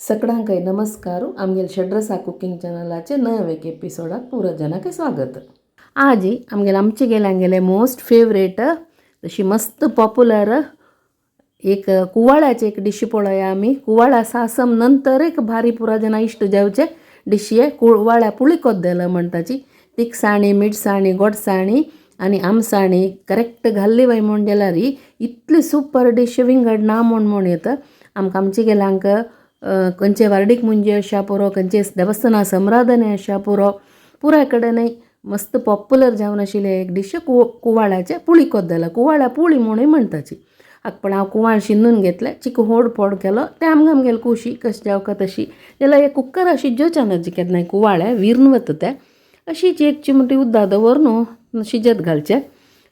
सगळ्यांक नमस्कार. आमगेल षड्रसा कुकिंग चॅनलाचे नवे एक एपिसोडाक पुरो जनाक स्वागत. आज आमचे गेले मोस्ट फेवरेट तशी मस्त पॉप्युलर एक कुवाळ्याचे एक डिश पळया आमी. कुवाळ्या सासम नंतर एक भारी पुरा जना इष्ट जावचे डिश आहे कुवाळ्या पुळीकोद्देल म्हणटाची. तिखसाणी, मिठसाणी, गोडसाणी आणि आमसाणी करेक्ट घाल्ली वय म्हण गेल्यार इतली सुपर डिश विंगड ना म्हण येतं आमकां. आमचे गेल्यांक खंयचे वार्डीक मुंजे अशा पुरो, खंयचे देवस्थाना संराधने अशा पुरो पुराय कडेन मस्त पॉप्युलर जावन आशिल्ले एक डिश कुवाळ्याचे पुळीकोद्देल. कुवाळ्या पुळी म्हणून म्हणटाची. पण हांव कुवाळ शिंदून घेतले, चिक होड फोड केलो, ते आमगेल कुशी कशी जावका तशी. जाल्यार एक कुकर शिजोवच्या न्हय केन्नाय कुवाळे विर्ण वता ते अशीच एक चिमटी उदक दवरून शिजत घालचे.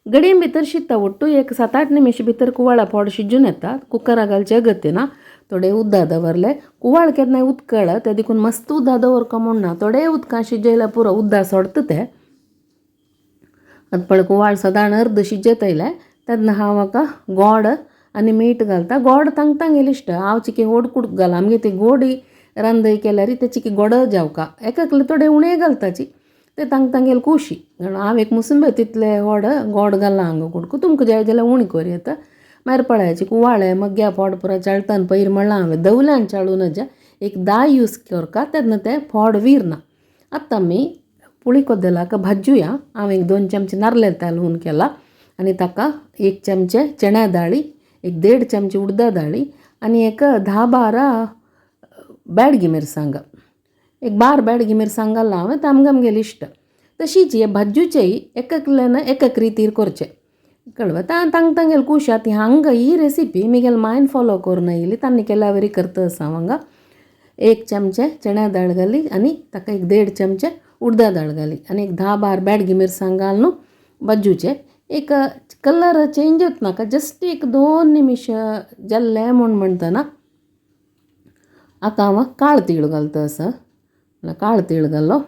गडयेन भितर शिजता ಒಟ್ಟು एक 7-8 निमिष भितर कुवाळा फोड शिजून येता. कुकरा घालचे अगत्य ना. थोडे उदक दवरले. कुवाळ केन्नाय उदकळ ते देखून मस्त उदक दवरका म्हण ना. थोडे उदकां शिजयल्यार पुरो उदक सोडता ते. पण कुवाळ सादारण अर्द शिजत येयले तेन्ना हांव हाका गोड आनी मीठ घालता. गोड तांकां गेली इश्ट. हांव चिकी होड कुडक घाला. आमगे ती गोडी रांदय केल्यार ते चिकी गोड जावका. एकाकले थोडे उणे घालताची ते तांगेल कुशी. हांव एक मुसंबे तितले गोड घालना हांगा कुडक. तुमकां जाय जाल्यार उणी करूं येता. मागीर पळयाची कुवाळे मग्या फोड पुरो चाळताना पयर म्हणलां हांवें दवल्यान चाळून एक दाय यूज करता तेन्ना ते फोड विरना. आतां आमी पुळीकोद्देलाक भाजूया. हांव एक 2 चमचे नारळेल तालून केला आनी ताका 1 चमचे चण्या दाळी, एक 1.5 चमचे उडदा दाळी आनी एक 10-12 बॅडगी मिरसांग, एक 12 बॅडगी मिरसांग घालला हांवें. ते आमगेली इश्ट. तशीच हे भाजूचेय एकल्यान एक रितीर करचे कळवा. तांगेल कुश आतां हांगा ही रेसिपी मिगेल मायन फॉलो करून येयली. तांणी केल्या वरी करता असा हांगा 1 चमचे चण्या दाळ घाली आनी ताका एक 1.5 चमचे उडदा दाळ घाली आनी एक 10-12 बॅडगी मिरसांग घालून भाजूचे. एक कलर चेंज होत नाका, जस्ट एक 2 निमिष जाल्ले म्हणटना आतां हांव काळ तीळ घालता असं. काळ तीळ घालो.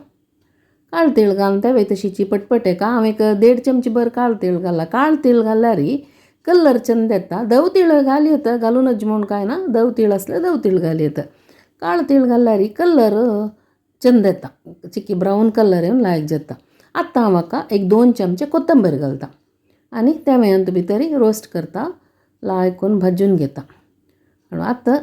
काळ तीळ घालून ते वय तशीची पटपट हांव एक 1.5 चमचे भर काळ तीळ घाला. काळ तीळ घाल्यार कलर चंद येता. दव तीळ घाली येता घालूनच म्हूण कांय ना. दव तीळ असले दव तीळ घाली येता. काळ तीळ घाल्यार कलर चंद येता, चिकी ब्राऊन कलर येवन लायक जाता. आतां हांव हाका एक 2 चमचे कोथंबीर घालता आनी त्या वेळांत भितर रोस्ट करता, लायक करून भाजून घेता. आतां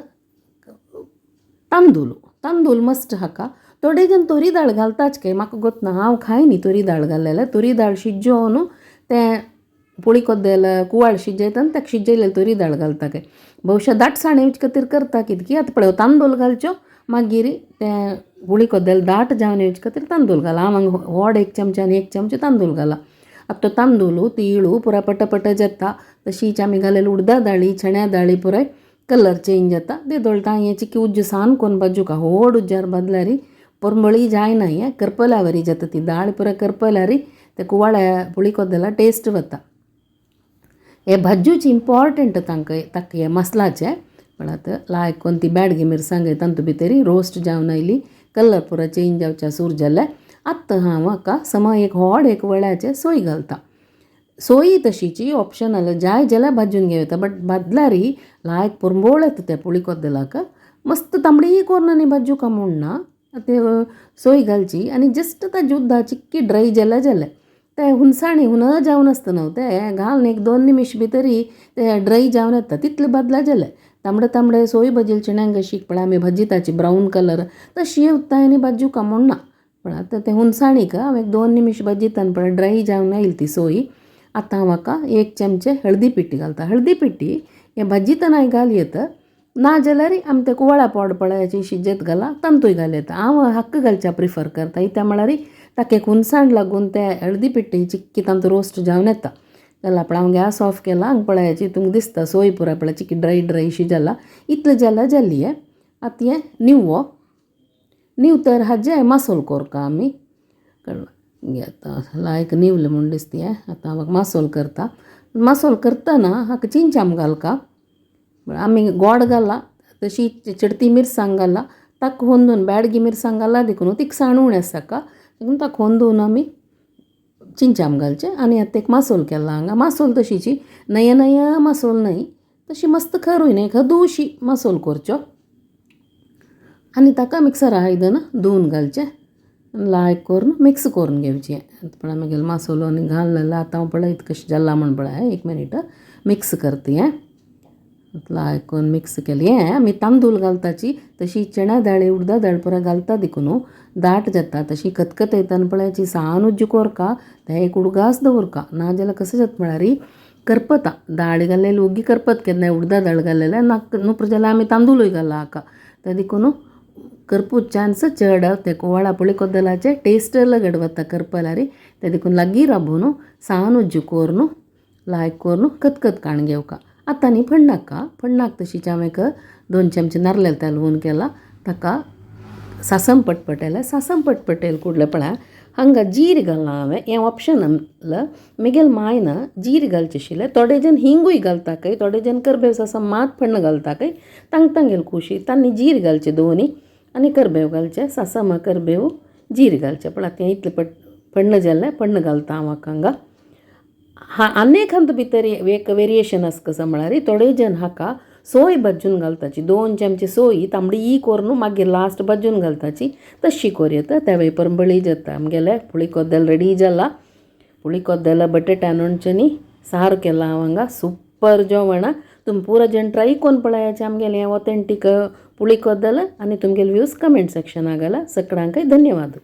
तांदूळ मस्ट हाका. थोडे जण तोरी दाळ घालताच काय म्हाका गोत ना. हांव खायनी तोरी दाळ घाल्लेले. तोरी दाळ शिजोवन ते पुळीकोद्देल कुवाळ शिजयता आनी ताका शिजयलेली तोरी दाळ घालता काय. भविष्य दाटसाण येवचे खातीर करता कित्याक आतां पळय तांदूळ घालच्यो मागीर ते पुळीकोद्देल दाट जावन येवचे खातीर तांदूळ घाला. हांव हांगा व्हड 1 चमचे आनी 1 चमचे तांदूळ घाला. आतां तो तांदूळ तीळ पुरा पटपट जाता. तशीच आमी घालेली उडदा दाळी, चण्या दाळी पुराय कलर चेंज जाता. ते दोळटा हें चिकी उज्ज सान कोन्न भाजूका. व्हड उज्जार बांदल्यार परमळी जायना. हें करपल्या वरी जाता. ती दाळ पुराय करपल्यार ते कुवाळ्या पुळीकोद्देला टेस्ट वता. हे भाजूच इम्पॉर्टंट ताका हे मसलाचे. पण आतां लायक कोन्न ती बॅडगी मिरसांग तांतू भितर रोस्ट जावन आयली, कलर पुरो चेंज जावच्या सूर जाले. आतां हांव हाका एक व्हड वळ्याचे सोय घालता. सोयी तशीची ऑप्शनल, जाय जाल्यार भाजून घेवं येता. बट भाजल्यार लायक पुरंबोळ येता त्या पुळीकोद्देलाक. मस्त तांबडी कोरून आनी भाजूका म्हूण ना. ते सोय घालची आनी जस्ट ताजी उदक चिक्की ड्राय जाले ते हुनसाणी हुन जावन आसता न्हू ते घालून एक 2 निमिष भितर ते ड्राय जावन येता. तितले बदला जाले तांबडे सोय भाजयेल चण्यांक कशी पळय आमी भाजयताची ब्राऊन कलर तशी येवता आनी भाजूका म्हूण ना. पण आतां ते हुनसाणीक हांव एक 2 निमिष भाजयता आनी पळय ड्राय जावन येयली ती सोय. आतां हांव हाका 1 चमचे हळदी पिठी घालता. हळदी पिठी हे भाजयतना घाली येता ना जाल्यार आमी ते कुवाळ्या पोड पळयाची शिजत घाला तांतूय घाली येता. हांव हक्क घालच्या प्रिफर करता. त्या म्हळ्यार ताका एक हुनसाण लागून ते हळदी पिठी चिक्की तांतू रोस्ट जावन येता. जाल्यार पळय हांव गॅस ऑफ केला. हांगा पळयाची तुमकां दिसता सोय पुराय पळय चिकी ड्राय शिजला. इतलें जाल्यार जाल्ली हें. आतां हें नीव तर हाजे मासोल करता आमी. आतां लायक निवलें म्हूण दिसता हें. आतां हांव मासोल करता. मासोल करतना हाका चिंचाम घालका. आमी गोड घाला तशी चिडती मिरसांग घाला. ताका होंदून बॅडगी मिरसांग घाला देखून तिखसाण उणें आसता देखून ताका होंदून आमी चिंचाम घालचे. आनी आतां एक मासोल केला हांगा. मासोल तशीची नया मासोल न्हय, तशी मस्त खरूय न्हय, खदूशी मासोल करच्यो. आनी ताका मिक्सरा आयदन धुवन घालचें लायक करून मिक्स करून घेवचें पळय मागीर मसालो आनी घाललेलो आतां हांव पळयत कशें जालां म्हण पळय एक मिनीट मिक्स करता हें लायक करून मिक्स केली हें आमी तांदूळ घालताची तशी चण्या दाळी उडदा दाळ पुरो घालता देखून दाट जाता तशी खतखत येता पळय सान उज्ज कोरका तें एक उडगास दवरका नाजाल्यार कशें जाता म्हळ्यार करपता दाळ घाल्लेली उग्गी करपत केन्ना उडदा दाळ घाल्लेले नुप्र जाल्यार आमी तांदूळय घाला हाका ते देखून करपूच चान्स चड ते कोवाळा पुळी कोद्दलाचे टेस्ट लगड वता करपल्यार ते देखून लागीं राबून सान उज्ज कोरून लायक करून खतखत काण घेवका आतां न्ही फण्णाक तशीच हांवें 2 चमचे नारळेल तेल वून केला ताका सासम पटपटेल कुडले पळय हांगा जीर घालना हांवें हें ऑप्शनल मिगेल मायन जीर घालचें आशिल्लें थोडे जण हिंगूय घालता थोडे जण करबेव सासम मात फण्ण घालता तांगेल खुशी तांणी जीर घालचें दोनी आनी करबेव घालचें सासम करबेव जीर घालचें पळय तें इतलें फण्ण जालें फण्ण घालता हांव हाका आनेक खंत भितर एक वेरिएशन आसा कसं म्हळ्यार थोडे जण हाका सोय भाजून घालताची 2 चमचे सोय तांबडी करून मागीर लास्ट भाजून घालताची तशी कोरयत त्या वेपर बळी जाता आमगेले पुळी कोद्देल रेडी जाला पुळी कोद्देल बटेटा न्ही सार केला हांव हांगा सुपर जेवण तुमी पुरो जण ट्राय करून पळयाचें आमगेलें ऑथेंटीक पुळी कोद्देल आनी तुमगेले व्ह्यूज कमेंट सेक्शनाक घाला सगळ्यांक धन्यवाद.